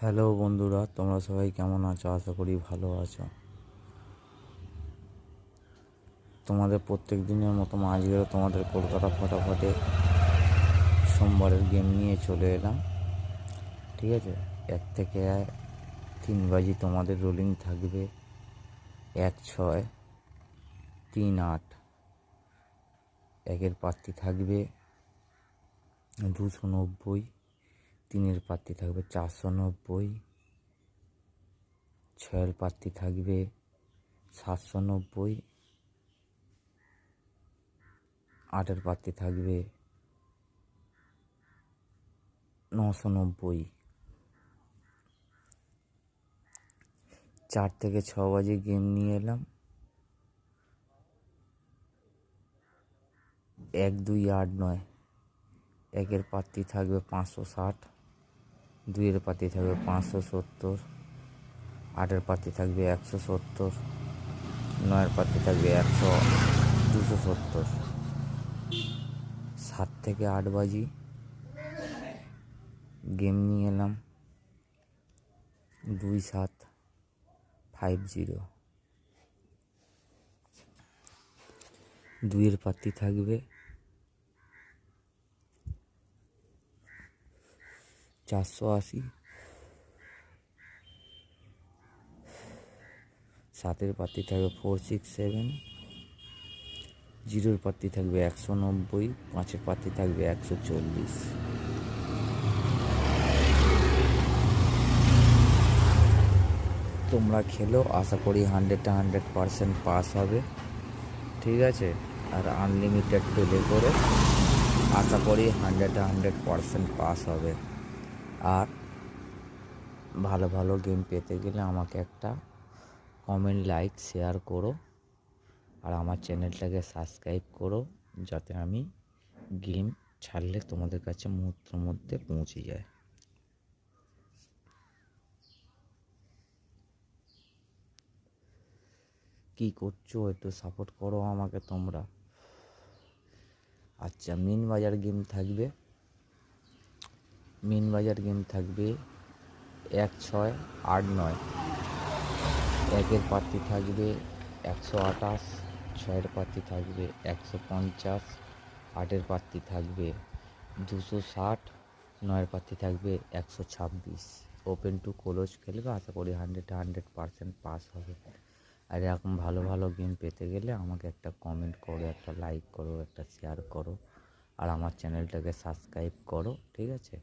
Hello বন্ধুরা, তোমরা সবাই কেমন আছো? আশা করি ভালো আছো। তোমাদের প্রত্যেক দিনের মতো আজকেও তোমাদের কলকাতা ফটাফটে সোমবারের গেম নিয়ে চলে এলাম। ঠিক আছে, 1 থেকে 3 বাজি তোমাদের রোলিং থাকবে 1-6-3-8। একের প্রার্থী থাকবে 290, 3-এর প্রার্থী থাকবে 490, 6-এর প্রার্থী থাকবে 790, 8-এর প্রার্থী থাকবে 990। 4 থেকে 6 বাজে গেম নিয়ে এলাম। 1-2-8-9। একের প্রার্থী থাকবে 560, 2-এর প্রার্থী থাকবে 570, 8-এর প্রার্থী থাকবে 170, 9-এর প্রার্থী থাকবে 270। 7 থেকে 8 বাজি গেম নিয়ে এলাম 2750। 2-এর প্রার্থী থাকবে 480, 7-এর প্রার্থী থাকবে 467, 0-এর প্রার্থী থাকবে 190, 5-এর প্রার্থী থাকবে 140। তোমরা খেলো, আশা করি 100% পাস হবে। ঠিক আছে, আর আনলিমিটেড প্লে করে আশা করি 100% পাস হবে। আর ভালো ভালো গেম পেতে গেলে আমাকে একটা কমেন্ট, লাইক, শেয়ার করো। আর আমার চ্যানেলটাকে সাবস্ক্রাইব করো, যাতে আমি গেম ছাড়লে তোমাদের কাছে মুহূর্তের মধ্যে পৌঁছে যায়। কি করছো? একটু সাপোর্ট করো আমাকে তোমরা। আচ্ছা, মিন বাজার গেম থাকবে 1-6-8-9। একের প্রার্থী থাকবে 128, 6-এর প্রার্থী থাকবে 150, 8-এর প্রার্থী থাকবে 260, 9-এর প্রার্থী থাকবে 126। ওপেন টু ক্লোজ খেলবে, আশা করি 100% পাস হবে। আর এরকম ভালো ভালো গেম পেতে গেলে আমাকে একটা কমেন্ট করো, একটা লাইক করো, একটা শেয়ার করো, আর আমার চ্যানেলটাকে সাবস্ক্রাইব করো। ঠিক আছে।